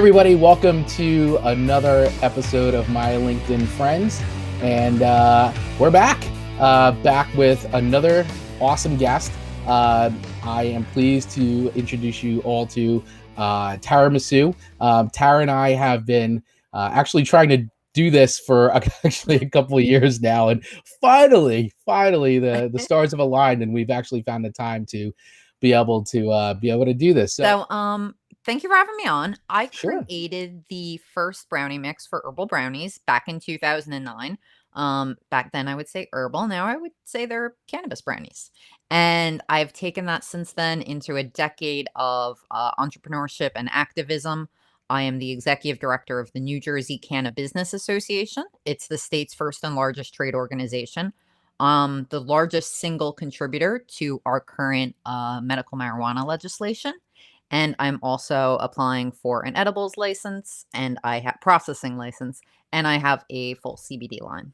everybody. Welcome to another episode of My LinkedIn Friends. And we're back with another awesome guest. I am pleased to introduce you all to Tara Misu. Tara and I have been actually trying to do this for actually a couple of years now. And finally, the stars have aligned and we've actually found the time to be able to do this. Thank you for having me on. I Sure. created the first brownie mix for herbal brownies back in 2009. Back then I would say herbal. Now I would say they're cannabis brownies. And I've taken that since then into a decade of entrepreneurship and activism. I am the executive director of the New Jersey CannaBusiness Association. It's the state's first and largest trade organization. The largest single contributor to our current medical marijuana legislation. And I'm also applying for an edibles license and I have processing license, and I have a full CBD line.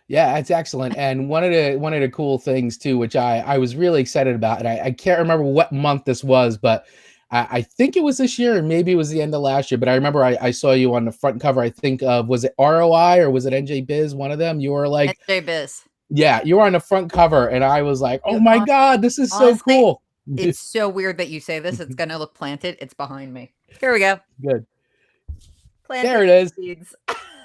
Yeah, that's excellent. And one of the cool things too, which I was really excited about, and I can't remember what month this was, but I think it was this year, or maybe it was the end of last year. But I remember I saw you on the front cover. I think of, was it ROI or was it NJ Biz? One of them. You were like, NJ Biz. yeah, you were on the front cover, and I was like, oh You my God, this is so honestly, cool. it's so weird that you say this. It's gonna look planted. It's behind me. Here we go. Good. Planted There it is. seeds.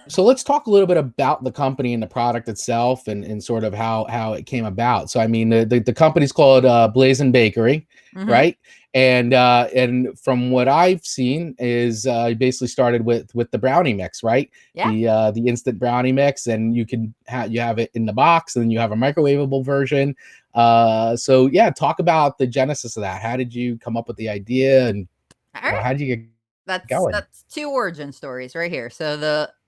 So let's talk a little bit about the company and the product itself, and sort of how it came about. So I mean, the company's called Blazin Bakery, Mhm. right? And from what I've seen is you basically started with the brownie mix, right? Yeah. The instant brownie mix, and you have it in the box, and then you have a microwavable version. So yeah, talk about the genesis of that. How did you come up with the idea, and All right. how did you get going? That's two origin stories right here. So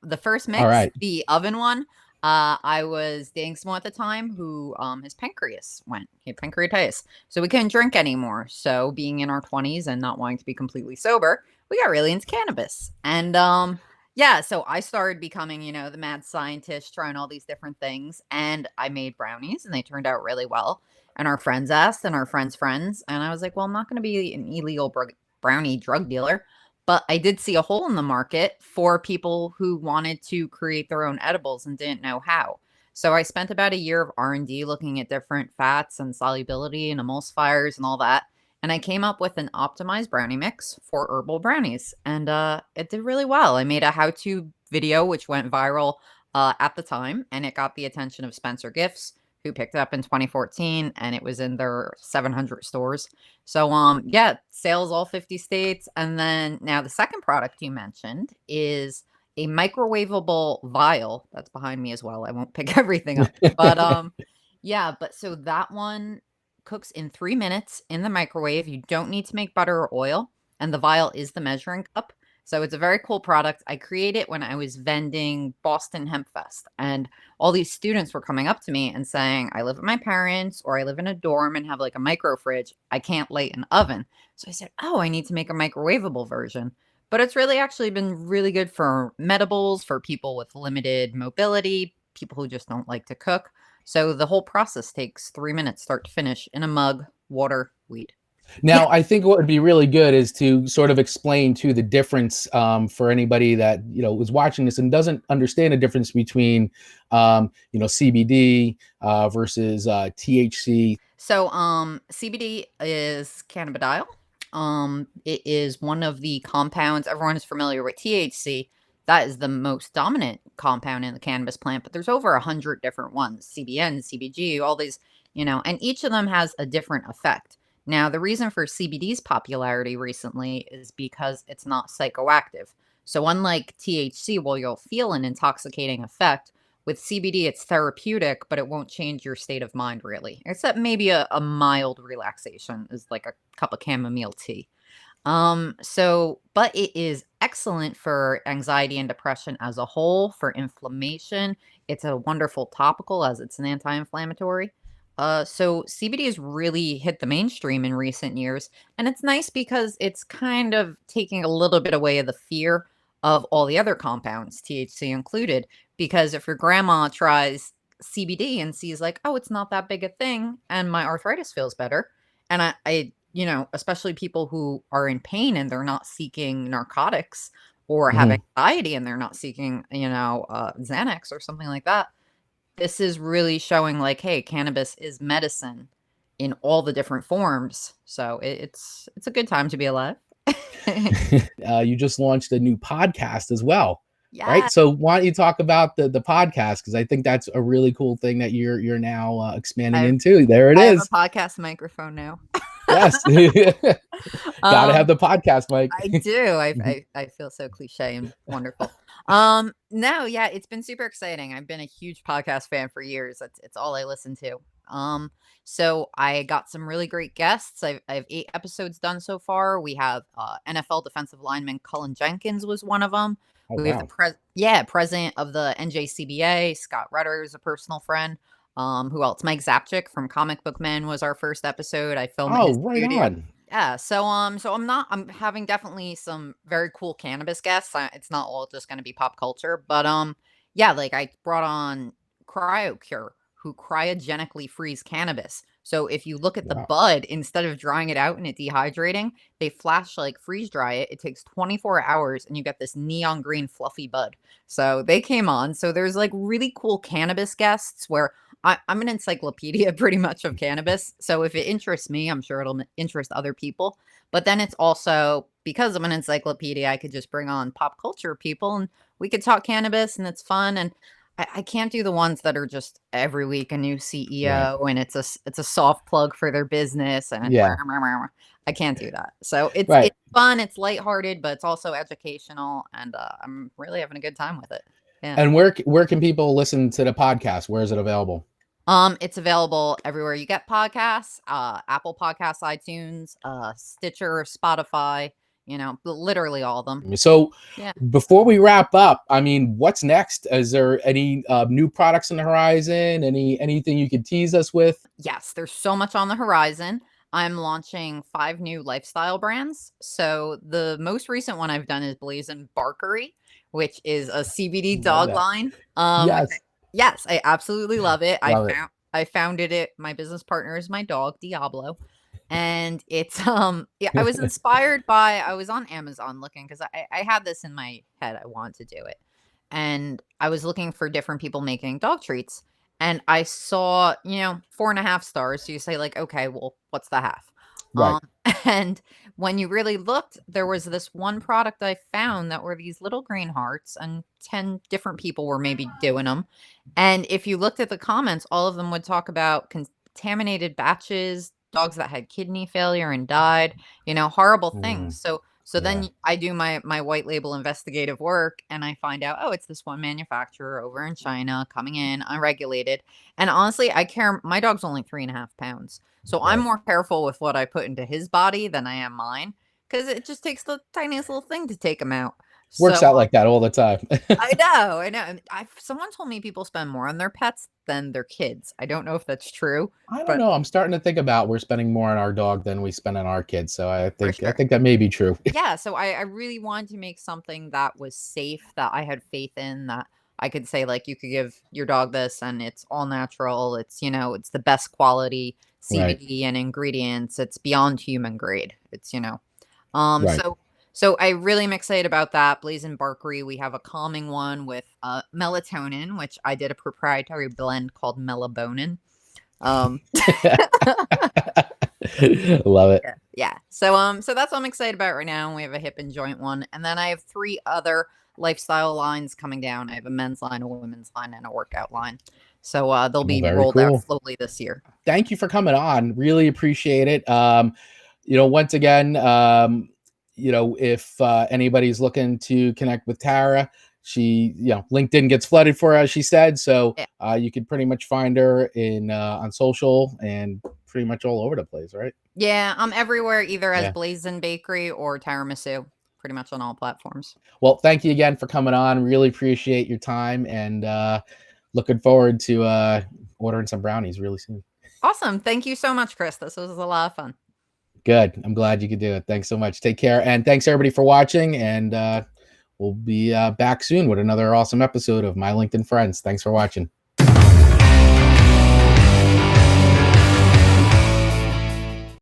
the first All mix, right. the oven one, I was dating someone at the time who his pancreas went. He had pancreatitis. So we couldn't drink anymore. So being in our 20s and not wanting to be completely sober, we got really into cannabis. And yeah, so I started becoming, the mad scientist, trying all these different things. And I made brownies and they turned out really well. And our friends asked and our friends' friends. And I was like, well, I'm not going to be an illegal brownie drug dealer. But I did see a hole in the market for people who wanted to create their own edibles and didn't know how. So I spent about a year of R&D looking at different fats and solubility and emulsifiers and all that. And I came up with an optimized brownie mix for herbal brownies. And it did really well. I made a how-to video, which went viral at the time. And it got the attention of Spencer Gifts, who picked it up in 2014. And it was in their 700 stores. So, yeah, sales all 50 states. And then now the second product you mentioned is a microwavable vial that's behind me as well. I won't pick everything up. But yeah, but so that one cooks in 3 minutes in the microwave. You don't need to make butter or oil, and the vial is the measuring cup. So it's a very cool product. I created it when I was vending Boston Hemp Fest, and all these students were coming up to me and saying, I live with my parents or I live in a dorm and have like a micro fridge. I can't light an oven. So I said, oh, I need to make a microwavable version. But it's really actually been really good for medibles, for people with limited mobility, people who just don't like to cook. So the whole process takes 3 minutes, start to finish, in a mug, water, weed. Now, I think what would be really good is to sort of explain to the difference for anybody that is watching this and doesn't understand the difference between CBD versus THC. So CBD is cannabidiol. It is one of the compounds. Everyone is familiar with THC. That is the most dominant compound in the cannabis plant, but there's over 100 different ones: CBN, CBG, all these, and each of them has a different effect. Now, the reason for CBD's popularity recently is because it's not psychoactive. So unlike THC, while you'll feel an intoxicating effect, with CBD, it's therapeutic, but it won't change your state of mind really, except maybe a mild relaxation is like a cup of chamomile tea. But it is excellent for anxiety and depression as a whole, for inflammation. It's a wonderful topical as it's an anti-inflammatory. So CBD has really hit the mainstream in recent years, and it's nice because it's kind of taking a little bit away of the fear of all the other compounds, THC included. Because if your grandma tries CBD and sees like, oh, it's not that big a thing, and my arthritis feels better, and I you know, especially people who are in pain and they're not seeking narcotics or have Mhm. anxiety and they're not seeking, you know, Xanax or something like that. This is really showing like, hey, cannabis is medicine in all the different forms. So it's a good time to be alive. You just launched a new podcast as well, Yeah, right? So why don't you talk about the podcast? Because I think that's a really cool thing that you're now expanding I into. There it I have a is. podcast microphone now. Yes. Gotta have Um, the podcast, Mike. I do. Mhm. I feel so cliche and wonderful. No, yeah, it's been super exciting. I've been a huge podcast fan for years. It's all I listen to. Um, so I got some really great guests. I have 8 episodes done so far. We have NFL defensive lineman Cullen Jenkins was one of them. Oh We have the wow. president of the NJCBA, Scott Rutter is a personal friend. Who else? Mike Zapchik from Comic Book Men was our first episode. I filmed at Oh, his right studio. on. Yeah, so I'm having definitely some very cool cannabis guests. It's not all just going to be pop culture, but yeah, like I brought on CryoCure who cryogenically freeze cannabis. So if you look at the Wow. bud instead of drying it out and it dehydrating, they flash like freeze dry it. It takes 24 hours and you get this neon green fluffy bud. So they came on. So there's like really cool cannabis guests where I'm an encyclopedia pretty much of cannabis. So if it interests me, I'm sure it'll interest other people. But then it's also because I'm an encyclopedia, I could just bring on pop culture people and we could talk cannabis and it's fun. And I can't do the ones that are just every week a new Right. CEO and it's a soft plug for their business and Yeah. I can't do that. So Right. it's fun, it's lighthearted, but it's also educational, and I'm really having a good time with it. Yeah. And where can people listen to the podcast? Where is it available? It's available everywhere you get podcasts, Apple Podcasts, iTunes, Stitcher, Spotify, you know, literally all of them. So Yeah. before we wrap up, I mean, what's next? Is there any new products on the horizon? Anything you could tease us with? Yes, there's so much on the horizon. I'm launching 5 new lifestyle brands. So the most recent one I've done is Blazin Barkery, which is a CBD Love dog that. line. Which Yes. yes, I absolutely love it. Love it. I founded it. My business partner is my dog, Diablo. And it's yeah, I was inspired by I was on Amazon looking because I had this in my head. I wanted to do it. And I was looking for different people making dog treats. And I saw, you know, 4.5 stars. So you say, like, okay, well, what's the half? Right. And when you really looked, there was this one product I found that were these little green hearts, and 10 different people were maybe doing them. And if you looked at the comments, all of them would talk about contaminated batches, dogs that had kidney failure and died, you know, horrible things. Mm, So then yeah. I do my white label investigative work and I find out, oh, it's this one manufacturer over in China coming in unregulated. And honestly, I care. My dog's only 3.5 pounds. So I'm Right. more careful with what I put into his body than I am mine because it just takes the tiniest little thing to take him out. Works So out like that all the time. I know. And someone told me people spend more on their pets than their kids. I don't know if that's true, I don't but know. I'm starting to think about we're spending more on our dog than we spend on our kids. So I for think I sure. think that may be true. Yeah, so I really wanted to make something that was safe, that I had faith in, that I could say, like, you could give your dog this and it's all natural. It's, you know, it's the best quality Right. CBD and ingredients. It's beyond human grade. It's, you know, um, Right. so so I really am excited about that. Blazin Barkery, we have a calming one with melatonin, which I did a proprietary blend called Melabonin. Um Love it. Yeah, yeah. So that's what I'm excited about right now. We have a hip and joint one, and then I have 3 other lifestyle lines coming down. I have a men's line, a women's line, and a workout line. So they'll Well, be very rolled out cool. slowly this year. Thank you for coming on. Really appreciate it. Once again, if anybody's looking to connect with Tara, she, LinkedIn gets flooded for her, as she said. So Yeah, you could pretty much find her in on social and pretty much all over the place, right? yeah. I'm everywhere, either as Yeah. Blazin Bakery or Tara Misu, pretty much on all platforms. Well, thank you again for coming on. Really appreciate your time and looking forward to ordering some brownies really soon. Awesome. Thank you so much, Chris. This was a lot of fun. Good. I'm glad you could do it. Thanks so much. Take care. And thanks everybody for watching. And we'll be back soon with another awesome episode of My LinkedIn Friends. Thanks for watching.